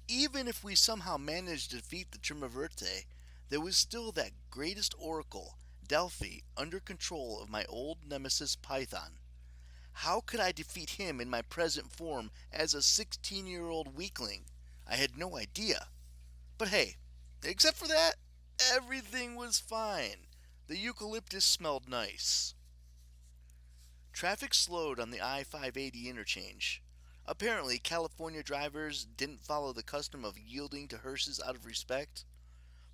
Even if we somehow managed to defeat the Triumvirate, there was still that greatest oracle, Delphi, under control of my old nemesis Python. How could I defeat him in my present form as a 16-year-old weakling? I had no idea. But hey, except for that, everything was fine. The eucalyptus smelled nice. Traffic slowed on the I-580 interchange. Apparently, California drivers didn't follow the custom of yielding to hearses out of respect.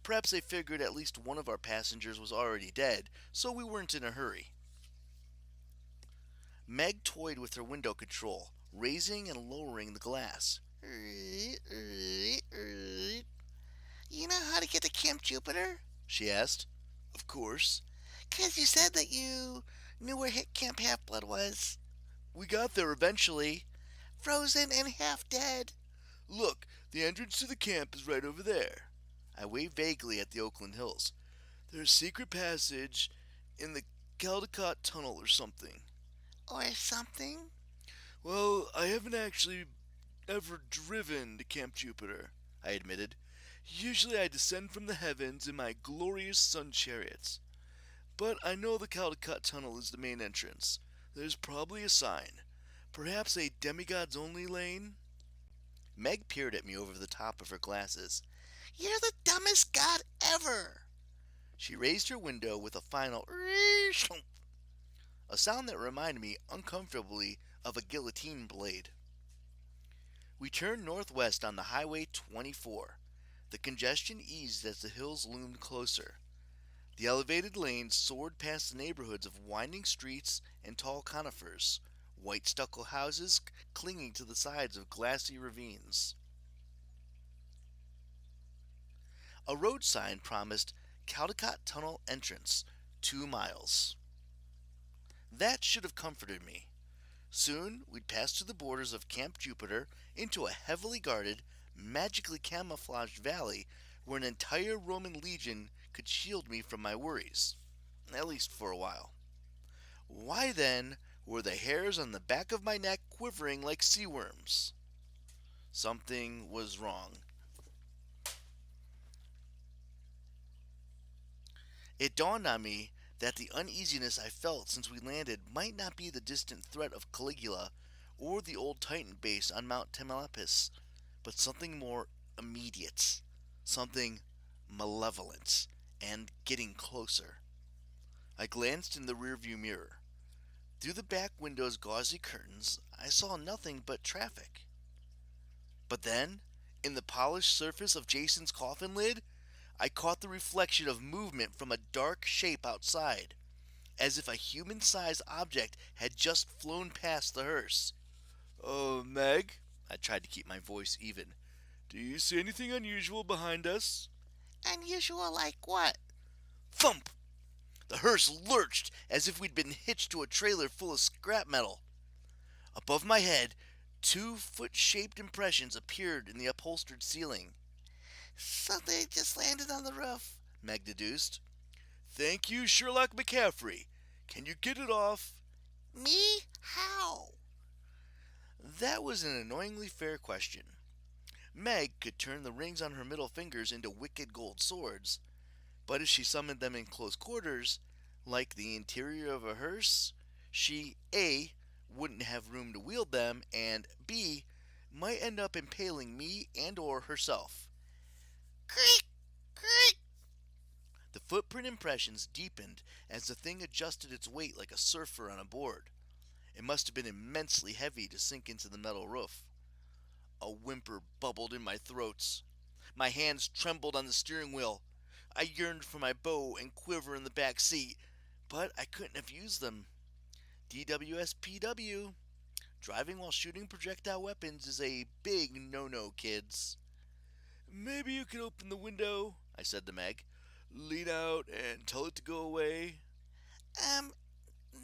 Perhaps they figured at least one of our passengers was already dead, so we weren't in a hurry. Meg toyed with her window control, raising and lowering the glass. You know how to get to Camp Jupiter? She asked. Of course. 'Cause you said that you knew where Camp Half-Blood was. We got there eventually. Frozen and half dead. Look, the entrance to the camp is right over there. I waved vaguely at the Oakland Hills. There's a secret passage in the Caldecott Tunnel or something. Or something? Well, I haven't actually ever driven to Camp Jupiter, I admitted. Usually I descend from the heavens in my glorious sun chariots. But I know the Caldecott Tunnel is the main entrance. There's probably a sign. Perhaps a demigod's only lane? Meg peered at me over the top of her glasses. You're the dumbest god ever! She raised her window with a final a sound that reminded me uncomfortably of a guillotine blade. We turned northwest on the Highway 24. The congestion eased as the hills loomed closer. The elevated lanes soared past the neighborhoods of winding streets and tall conifers, white stucco houses clinging to the sides of glassy ravines. A road sign promised Caldecott Tunnel entrance, 2 miles. That should have comforted me. Soon we'd pass through the borders of Camp Jupiter into a heavily guarded, magically camouflaged valley where an entire Roman legion could shield me from my worries, at least for a while. Why then were the hairs on the back of my neck quivering like sea worms? Something was wrong. It dawned on me that the uneasiness I felt since we landed might not be the distant threat of Caligula or the old Titan base on Mount Tamalpais, but something more immediate, something malevolent, and getting closer. I glanced in the rearview mirror. Through the back window's gauzy curtains, I saw nothing but traffic. But then, in the polished surface of Jason's coffin lid, I caught the reflection of movement from a dark shape outside, as if a human-sized object had just flown past the hearse. Oh, Meg, I tried to keep my voice even. Do you see anything unusual behind us? Unusual like what? Thump! The hearse lurched as if we'd been hitched to a trailer full of scrap metal. Above my head, 2 foot-shaped impressions appeared in the upholstered ceiling. Something just landed on the roof, Meg deduced. Thank you, Sherlock McCaffrey. Can you get it off? Me? How? That was an annoyingly fair question. Meg could turn the rings on her middle fingers into wicked gold swords, but if she summoned them in close quarters, like the interior of a hearse, she A. wouldn't have room to wield them, and B. might end up impaling me and or herself. Creak! Creak! The footprint impressions deepened as the thing adjusted its weight like a surfer on a board. It must have been immensely heavy to sink into the metal roof. A whimper bubbled in my throat. My hands trembled on the steering wheel. I yearned for my bow and quiver in the back seat, but I couldn't have used them. DWSPW. Driving while shooting projectile weapons is a big no-no, kids. Maybe you could open the window, I said to Meg. Lean out and tell it to go away.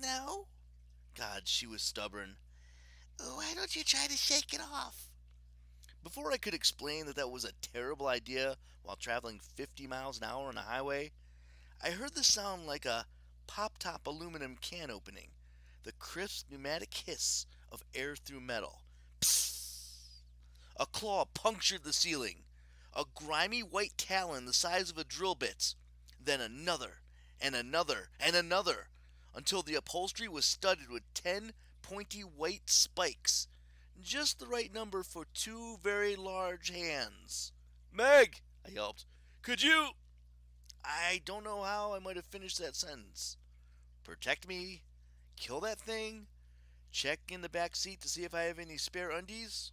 No. God, she was stubborn. Why don't you try to shake it off? Before I could explain that was a terrible idea while traveling 50 miles an hour on a highway, I heard the sound like a pop-top aluminum can opening, the crisp pneumatic hiss of air through metal. Psst! A claw punctured the ceiling. A grimy white talon the size of a drill bit. Then another, and another, and another, until the upholstery was studded with 10 pointy white spikes. Just the right number for 2 very large hands. "Meg!" I yelped. "Could you—" I don't know how I might have finished that sentence. "Protect me, kill that thing, check in the back seat to see if I have any spare undies."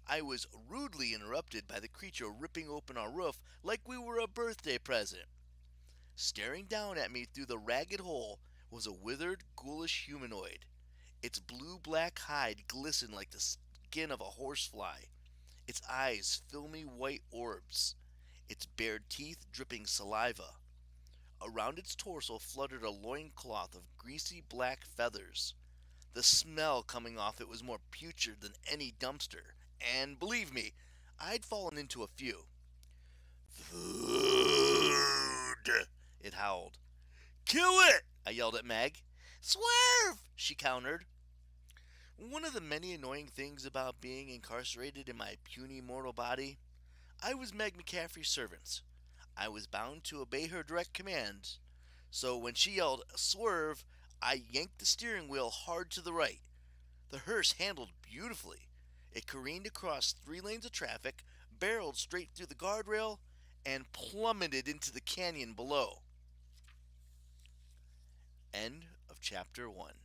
I was rudely interrupted by the creature ripping open our roof like we were a birthday present. Staring down at me through the ragged hole was a withered, ghoulish humanoid. Its blue-black hide glistened like the skin of a horsefly, its eyes filmy white orbs, its bared teeth dripping saliva. Around its torso fluttered a loincloth of greasy black feathers. The smell coming off it was more putrid than any dumpster, and believe me, I'd fallen into a few. "Food!" it howled. "Kill it!" I yelled at Meg. "Swerve!" she countered. One of the many annoying things about being incarcerated in my puny mortal body, I was Meg McCaffrey's servant. I was bound to obey her direct commands. So when she yelled, "Swerve," I yanked the steering wheel hard to the right. The hearse handled beautifully. It careened across 3 lanes of traffic, barreled straight through the guardrail, and plummeted into the canyon below. End of chapter 1.